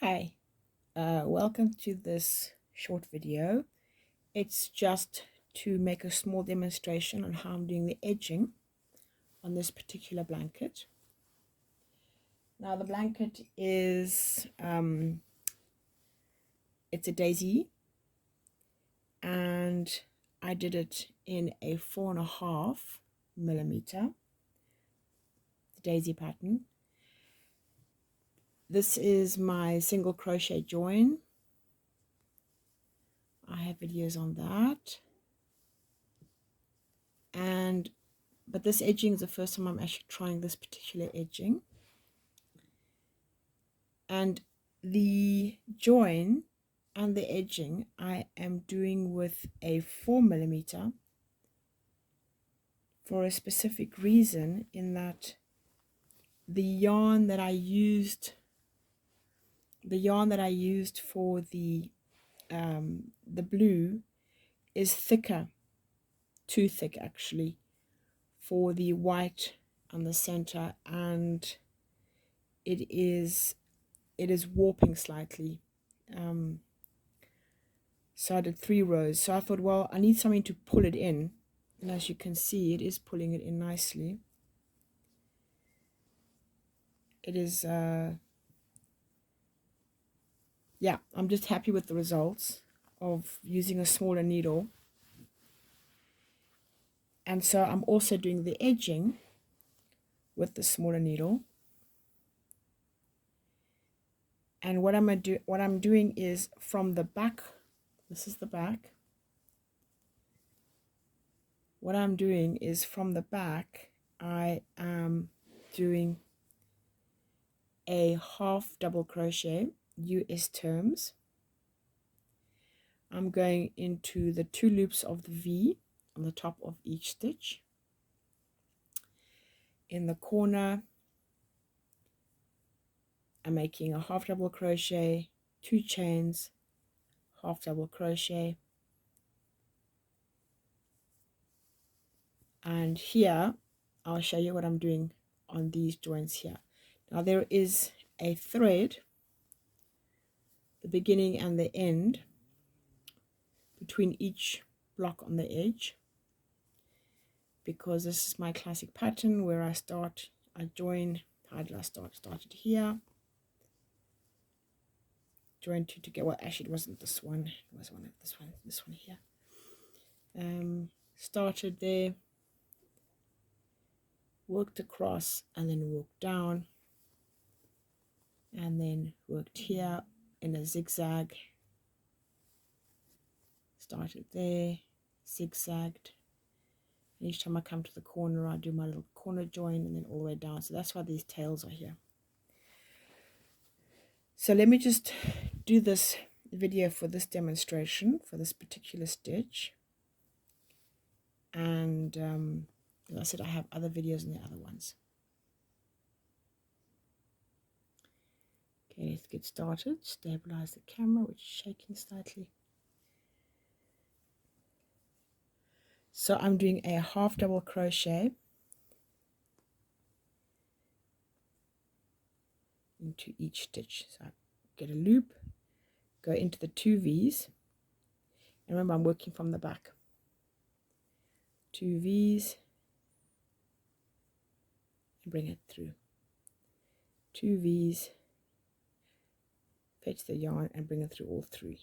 Hi, welcome to this short video. It's just to make a small demonstration on how I'm doing the edging on this particular blanket. Now the blanket is, it's a daisy, and I did it in a 4.5 millimeter, the daisy pattern. This is my single crochet join. I have videos on that. But this edging is the first time I'm actually trying this particular edging. And the join and the edging I am doing with a 4 millimeter for a specific reason, in that the yarn that I used for the blue is thicker, too thick actually, for the white on the center, and it is warping slightly. So I did 3 rows. So I thought, well, I need something to pull it in, and as you can see, it is pulling it in nicely. It is yeah, I'm just happy with the results of using a smaller needle. And so I'm also doing the edging with the smaller needle. And what I'm doing is from the back, this is the back. What I'm doing is from the back, I am doing a half double crochet US terms. I'm going into the 2 loops of the V on the top of each stitch. In the corner, I'm making a half double crochet, 2 chains, half double crochet, and here I'll show you what I'm doing on these joints here. Now there is a thread, the beginning and the end, between each block on the edge, because this is my classic pattern where I join. How did I start? Started here, joined 2 together. Well, actually it wasn't this one, it was this one here. Started there, worked across, and then worked down, and then worked here in a zigzag, started there, zigzagged. Each time I come to the corner, I do my little corner join, and then all the way down. So that's why these tails are here. So let me just do this video for this demonstration for this particular stitch. And as I said, I have other videos in the other ones. Okay, let's get started. Stabilize the camera, which is shaking slightly. So I'm doing a half double crochet into each stitch. So I get a loop, go into the 2 V's, and remember I'm working from the back. 2 V's, and bring it through. 2 V's, fetch the yarn and bring it through all 3.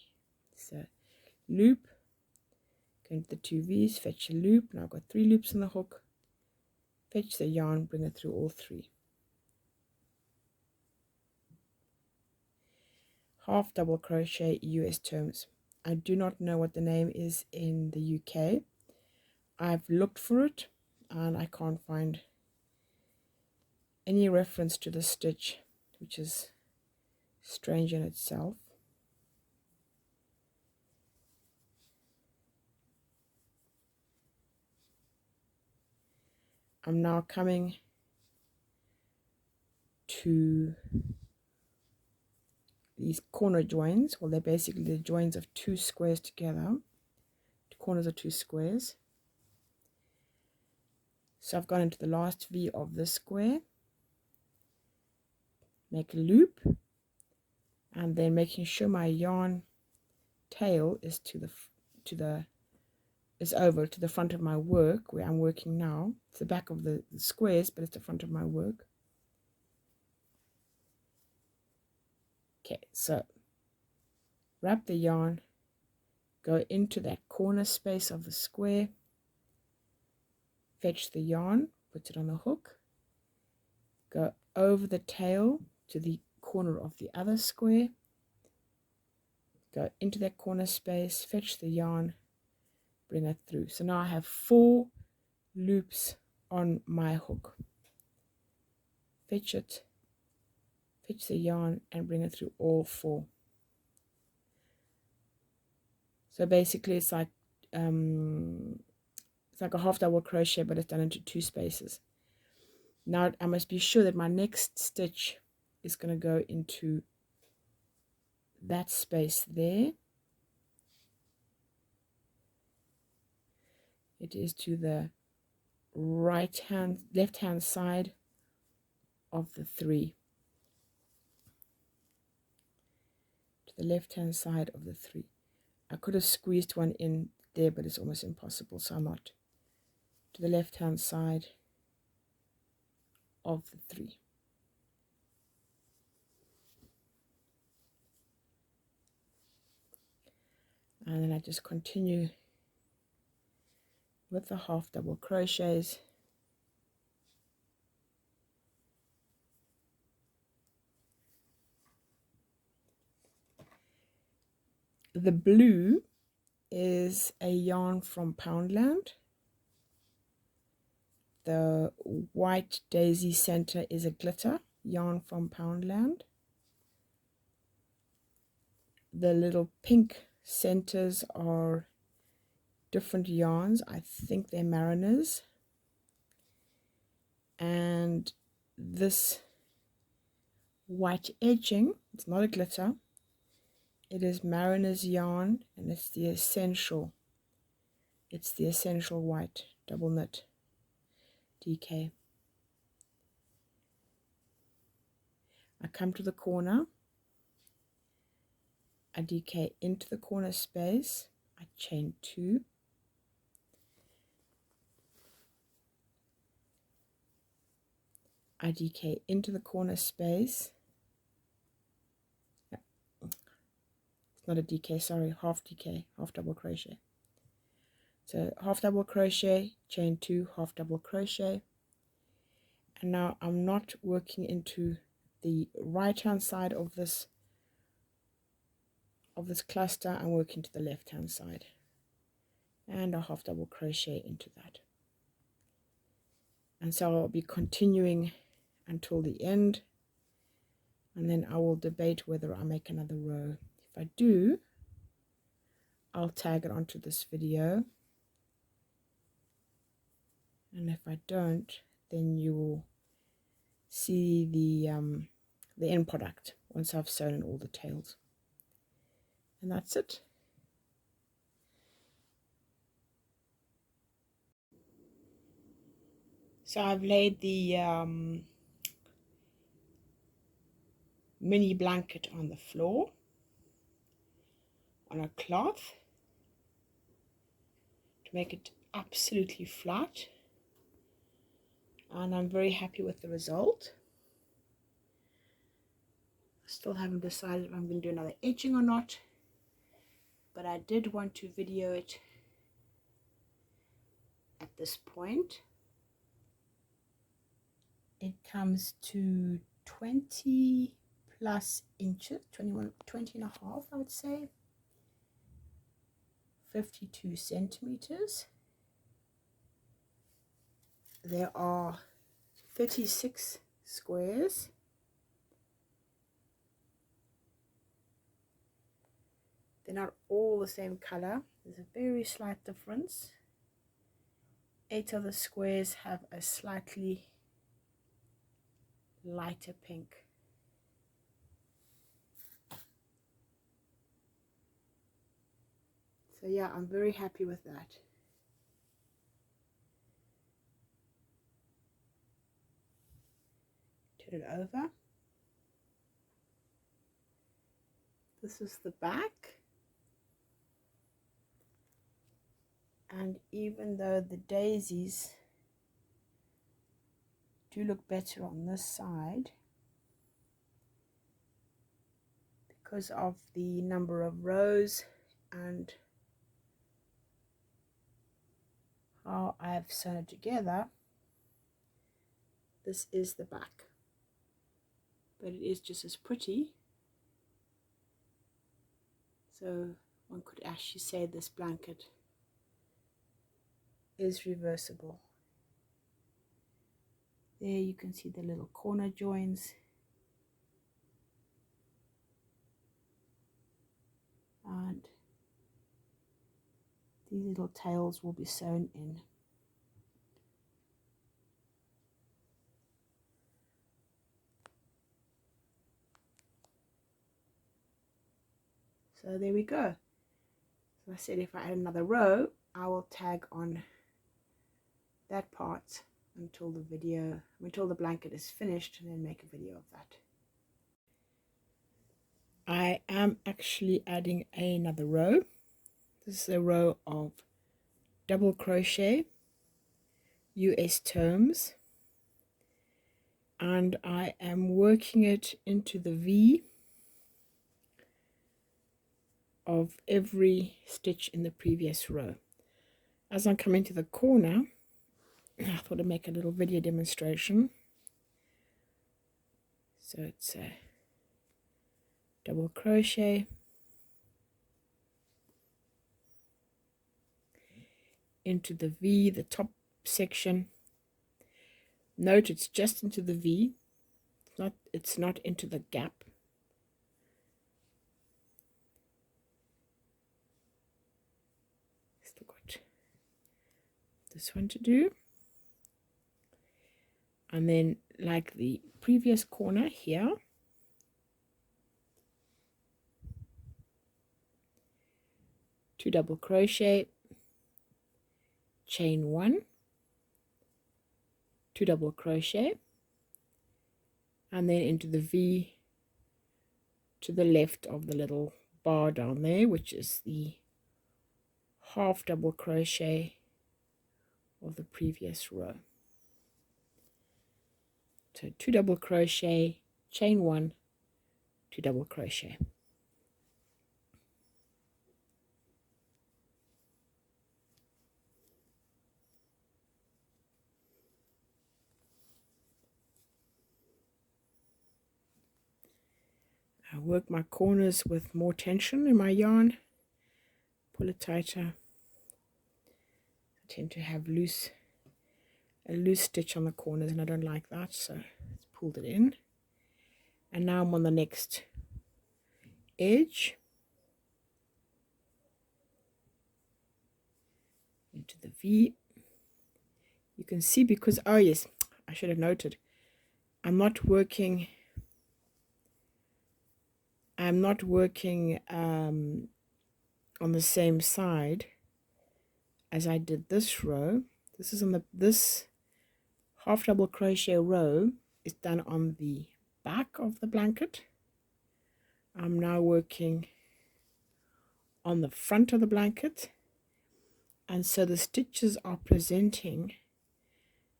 So loop, go into the 2 V's, fetch a loop. Now I've got 3 loops in the hook, fetch the yarn, bring it through all 3. Half double crochet US terms. I do not know what the name is in the UK. I've looked for it and I can't find any reference to the stitch, which is strange in itself. I'm now coming to these corner joins. Well, they're basically the joins of 2 squares together, 2 corners of 2 squares. So I've gone into the last V of this square, make a loop, and then making sure my yarn tail is over to the front of my work where I'm working now. It's the back of the squares, but it's the front of my work. Okay, so wrap the yarn, go into that corner space of the square, fetch the yarn, put it on the hook, go over the tail to the corner of the other square, go into that corner space, fetch the yarn, bring it through. So now I have 4 loops on my hook. Fetch it, fetch the yarn, and bring it through all 4. So basically it's like a half double crochet, but it's done into 2 spaces. Now I must be sure that my next stitch is going to go into that space there. It is to the left hand side of the 3. To the left hand side of the 3. I could have squeezed one in there, but it's almost impossible, so I'm not. To the left hand side of the 3. And then I just continue with the half double crochets. The blue is a yarn from Poundland. The white daisy center is a glitter yarn from Poundland. The little pink centers are different yarns. I think they're Marriners. And this white edging, it's not a glitter, it is Marriners yarn, and it's the essential white double knit DK. I come to the corner, I DK into the corner space, I chain 2, I DK into the corner space. It's not a DK, sorry, half DK, half double crochet. So half double crochet, chain 2, half double crochet. And now I'm not working into the right hand side of this cluster, I'm working to the left hand side, and a half double crochet into that. And so I'll be continuing until the end, and then I will debate whether I make another row. If I do, I'll tag it onto this video, and if I don't, then you will see the end product once I've sewn in all the tails. And that's it. So I've laid the mini blanket on the floor on a cloth to make it absolutely flat, and I'm very happy with the result. I still haven't decided if I'm going to do another edging or not, but I did want to video it at this point. It comes to 20 plus inches, 20 and a half, I would say, 52 centimeters. There are 36 squares. They're not all the same color. There's a very slight difference. 8 of the squares have a slightly lighter pink. So yeah, I'm very happy with that. Turn it over. this is the back. And even though the daisies do look better on this side, because of the number of rows and how I've sewn it together, this is the back. But it is just as pretty. So one could actually say this blanket is reversible. There you can see the little corner joins. And these little tails will be sewn in. So there we go. So I said if I add another row, I will tag on that part until the blanket is finished, and then make a video of that. I am actually adding another row. This is a row of double crochet US terms, and I am working it into the V of every stitch in the previous row. As I'm coming to the corner, I thought I'd make a little video demonstration. So it's a double crochet into the V, the top section. Note it's just into the V, it's not into the gap. Still got this one to do. And then, like the previous corner here, two double crochet, chain one, two double crochet, and then into the V to the left of the little bar down there, which is the half double crochet of the previous row. So two double crochet, chain one, two double crochet. I work my corners with more tension in my yarn, pull it tighter. I tend to have a loose stitch on the corners, and I don't like that, so it's pulled it in. And now I'm on the next edge, into the V. You can see, because, oh yes, I should have noted, I'm not working on the same side as I did this row. This is on this half double crochet row is done on the back of the blanket. I'm now working on the front of the blanket, and so the stitches are presenting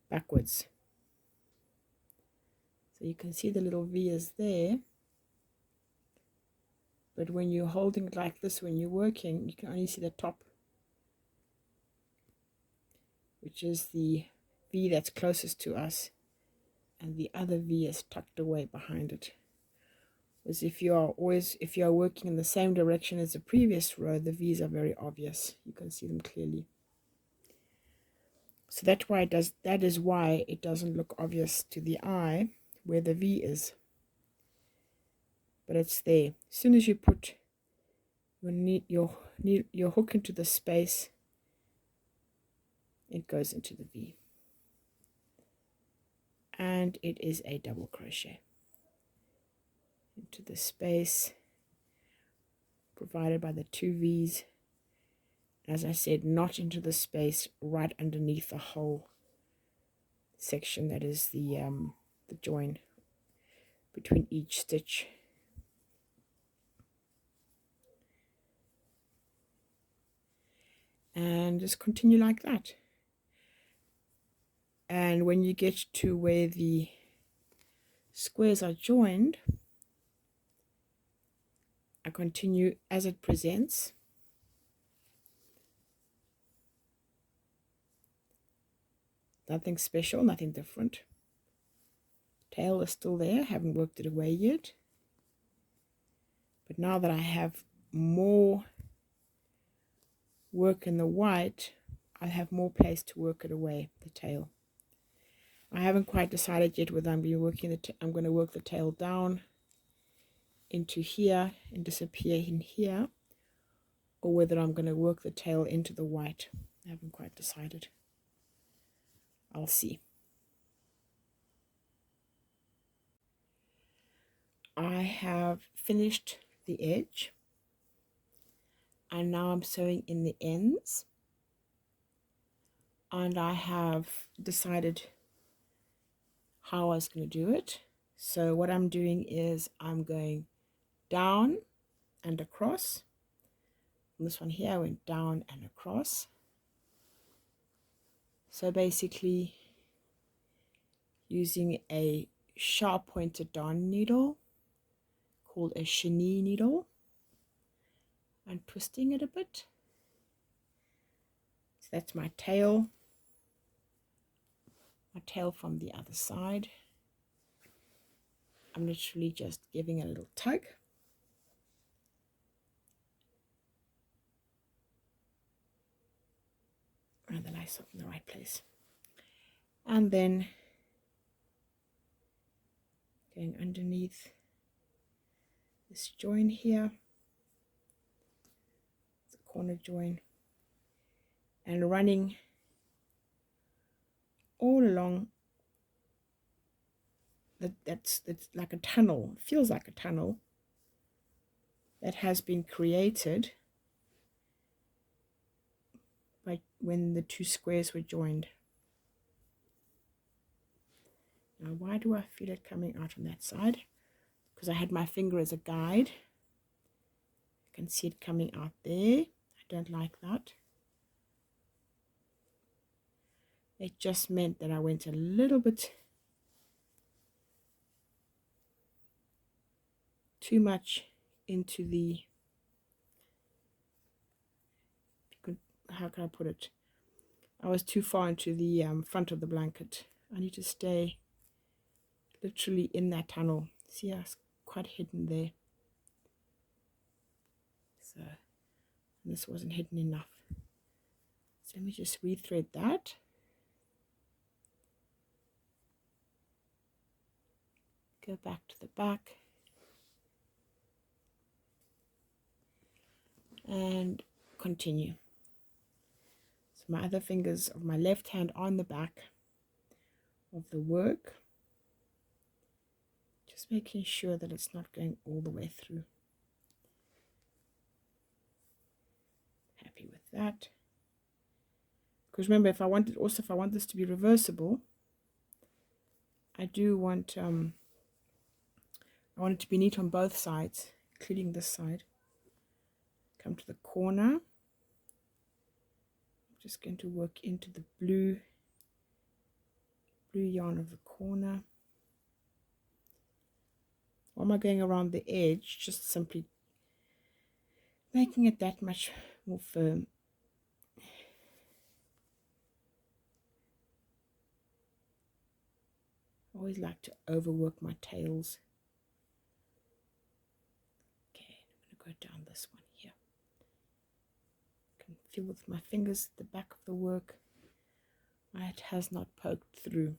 backwards. So you can see the little V is there, but when you're holding it like this, when you're working, you can only see the top, which is the V that's closest to us, and the other V is tucked away behind it. Whereas if you are working in the same direction as the previous row, the V's are very obvious. You can see them clearly. So that is why it doesn't look obvious to the eye where the V is. But it's there. As soon as you put your hook into the space, it goes into the V. And it is a double crochet into the space provided by the two V's. As I said, not into the space right underneath the whole section that is the join between each stitch. and just continue like that. And when you get to where the squares are joined, I continue as it presents. Nothing special, nothing different. Tail is still there, haven't worked it away yet. But now that I have more work in the white, I have more place to work it away, the tail. I haven't quite decided yet whether I'm going to work the tail down into here and disappear in here, or whether I'm going to work the tail into the white. I haven't quite decided. I'll see. I have finished the edge, and now I'm sewing in the ends, and I have decided how I was going to do it. So what I'm doing is I'm going down and across. And this one here I went down and across. So basically using a sharp pointed darn needle called a chenille needle and twisting it a bit. So that's my tail from the other side. I'm literally just giving it a little tug. And then I sew in the right place. And then going underneath this join here, the corner join, and running all along. That's like a tunnel. It feels like a tunnel that has been created by when the two squares were joined. Now, why do I feel it coming out on that side? Because I had my finger as a guide. I can see it coming out there. I don't like that. It just meant that I went a little bit too much into the, how can I put it? I was too far into the front of the blanket. I need to stay literally in that tunnel. See, it's quite hidden there. So this wasn't hidden enough. So let me just rethread that. Go back to the back. And continue. So my other fingers of my left hand on the back of the work. Just making sure that it's not going all the way through. Happy with that. Because remember, if I want this to be reversible, I do want I want it to be neat on both sides, including this side. Come to the corner. I'm just going to work into the blue yarn of the corner. Or am I going around the edge, just simply making it that much more firm. I always like to overwork my tails. Okay, I'm going to go down this one here. I can feel with my fingers the back of the work. It has not poked through.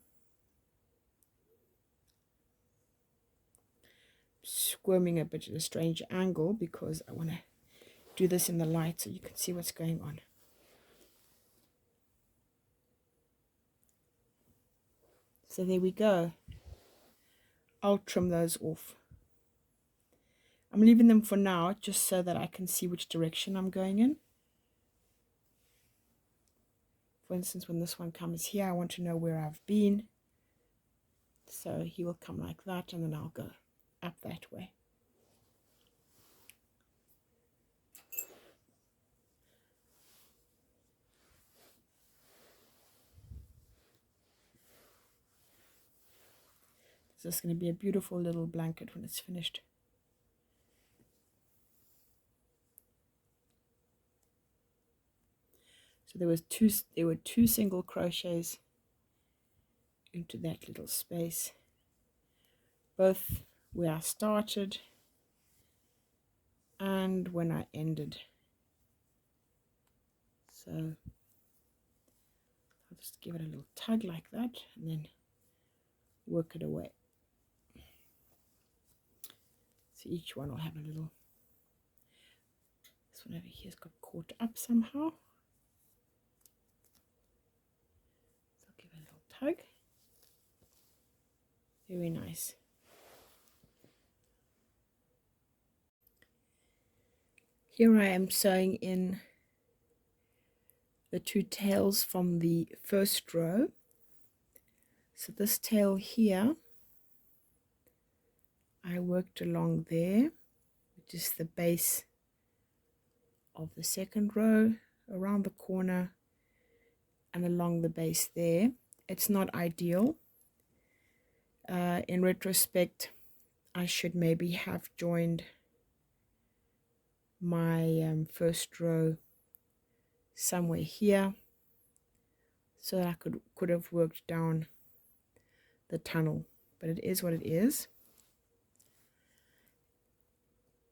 Squirming a bit at a strange angle because I want to do this in the light so you can see what's going on. So there we go. I'll trim those off. I'm leaving them for now just so that I can see which direction I'm going in. For instance, when this one comes here, I want to know where I've been. So he will come like that, and then I'll go up that way. So it's going to be a beautiful little blanket when it's finished. So there were two single crochets into that little space, both where I started and when I ended. So I'll just give it a little tug like that and then work it away. So each one will have a little, this one over here has got caught up somehow. So I'll give it a little tug. Very nice. Here I am sewing in the two tails from the first row. So this tail here, I worked along there, which is the base of the second row, around the corner and along the base there. It's not ideal. In retrospect, I should maybe have joined my first row somewhere here so that I could have worked down the tunnel, but it is what it is.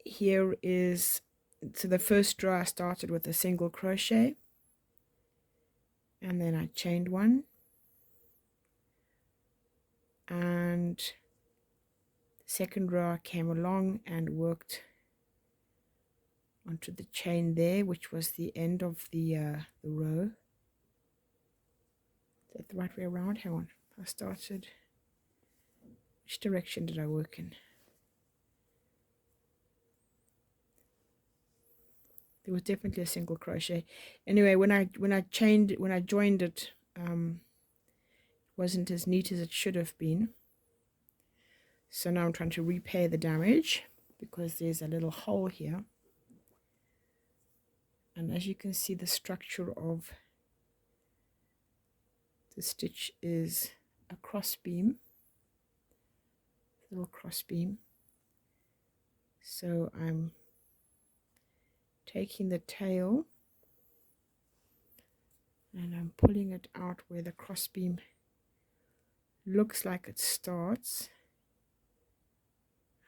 Here is, so the first row I started with a single crochet and then I chained one, and the second row I came along and worked onto the chain there, which was the end of the row. Is that the right way around? Hang on, I started, which direction did I work in? There was definitely a single crochet. Anyway, when I joined it, wasn't as neat as it should have been. So now I'm trying to repair the damage because there's a little hole here. And as you can see, the structure of the stitch is a cross beam, little cross beam. So I'm taking the tail and I'm pulling it out where the cross beam looks like it starts,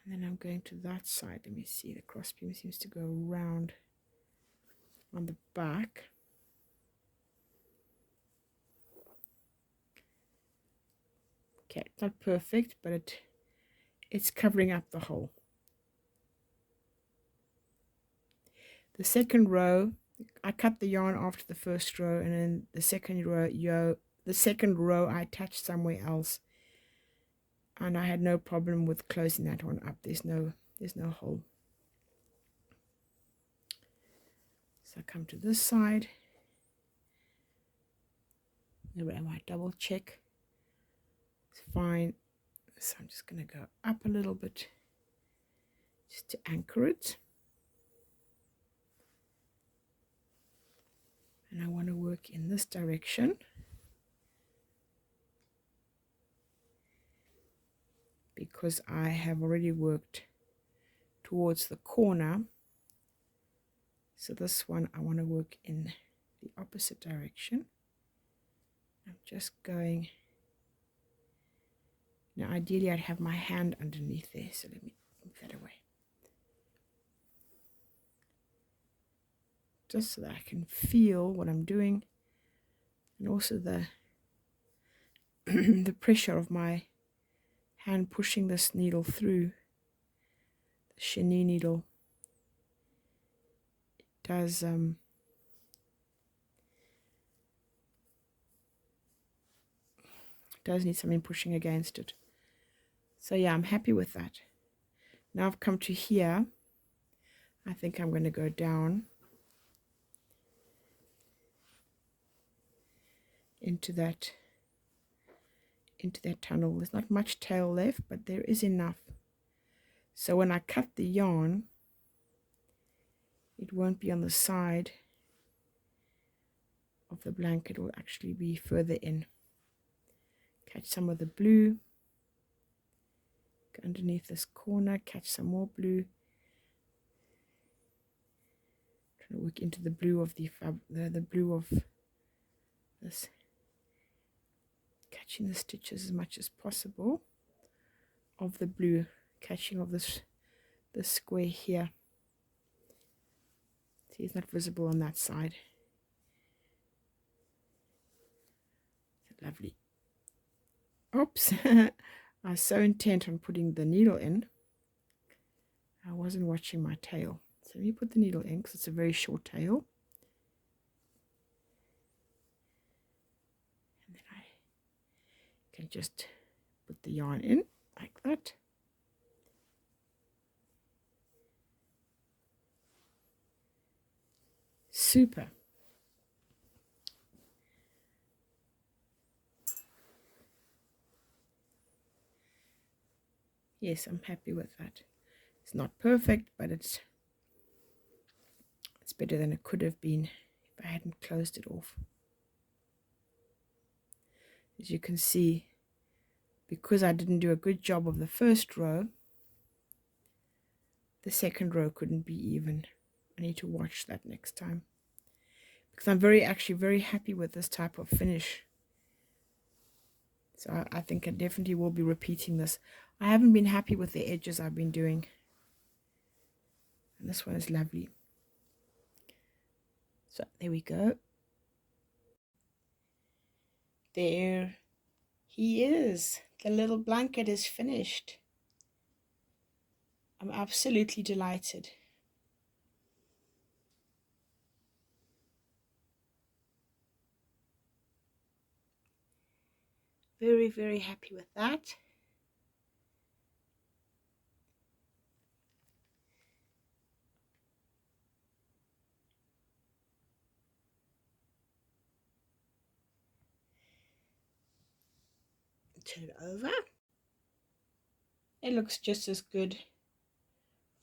and then I'm going to that side. Let me see, the cross beam seems to go around on the back. Okay, it's not perfect, but it's covering up the hole. The second row, I cut the yarn after the first row, and then the second row I attached somewhere else, and I had no problem with closing that one up. There's no hole. So I come to this side. Where am I? Double check. It's fine. So I'm just going to go up a little bit just to anchor it. And I want to work in this direction because I have already worked towards the corner. So this one I want to work in the opposite direction. I'm just going, now ideally I'd have my hand underneath there, so let me move that away. Just so that I can feel what I'm doing, and also the the pressure of my hand pushing this needle through the chenille needle. It does need something pushing against it. So yeah, I'm happy with that. Now I've come to here. I think I'm going to go down into that tunnel. There's not much tail left, but there is enough. So when I cut the yarn, it won't be on the side of the blanket, it will actually be further in. Catch some of the blue underneath this corner, catch some more blue. Trying to work into the blue of the blue of this, catching the stitches as much as possible of the blue, catching of this square here. See, it's not visible on that side. Lovely. Oops. I was so intent on putting the needle in, I wasn't watching my tail. So let me put the needle in because it's a very short tail. And then I can just put the yarn in like that. Super. Yes, I'm happy with that. It's not perfect, but it's better than it could have been if I hadn't closed it off. As you can see, because I didn't do a good job of the first row, the second row couldn't be even. I need to watch that next time, because I'm actually very happy with this type of finish. So I think I definitely will be repeating this. I haven't been happy with the edges I've been doing, and this one is lovely. So there we go. There he is. The little blanket is finished. I'm absolutely delighted. Very, very happy with that. Turn it over. It looks just as good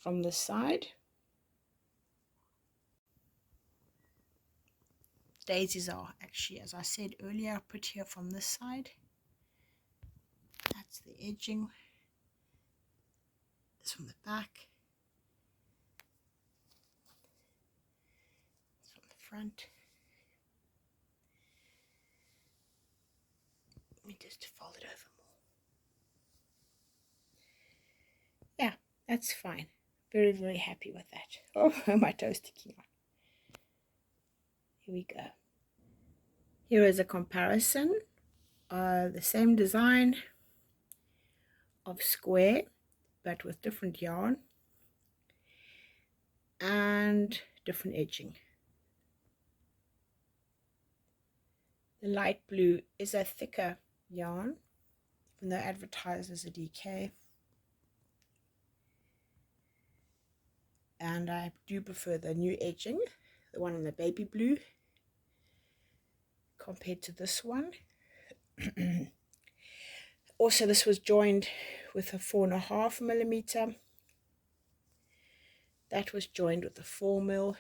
from the side. Daisies are actually, as I said earlier, put here from this side. That's the edging. This from the back. This from the front. Let me just fold it over more. Yeah, that's fine. Very, very happy with that. Oh, my toes sticking out. Here we go. Here is a comparison. The same design of square, but with different yarn and different edging. The light blue is a thicker yarn, even though advertised as a DK. And I do prefer the new edging, the one in the baby blue, compared to this one. Also, this was joined with a 4.5mm. That was joined with a 4mm.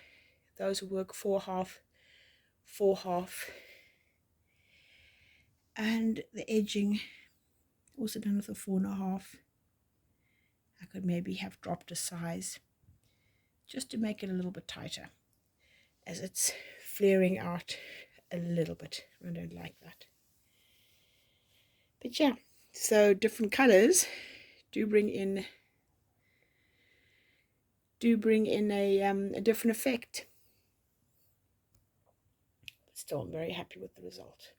Those work 4/2, 4/2. And the edging also done with a 4.5. I could maybe have dropped a size just to make it a little bit tighter, as it's flaring out a little bit. I don't like that. But yeah, so different colors do bring in a different effect. But still, I'm very happy with the result.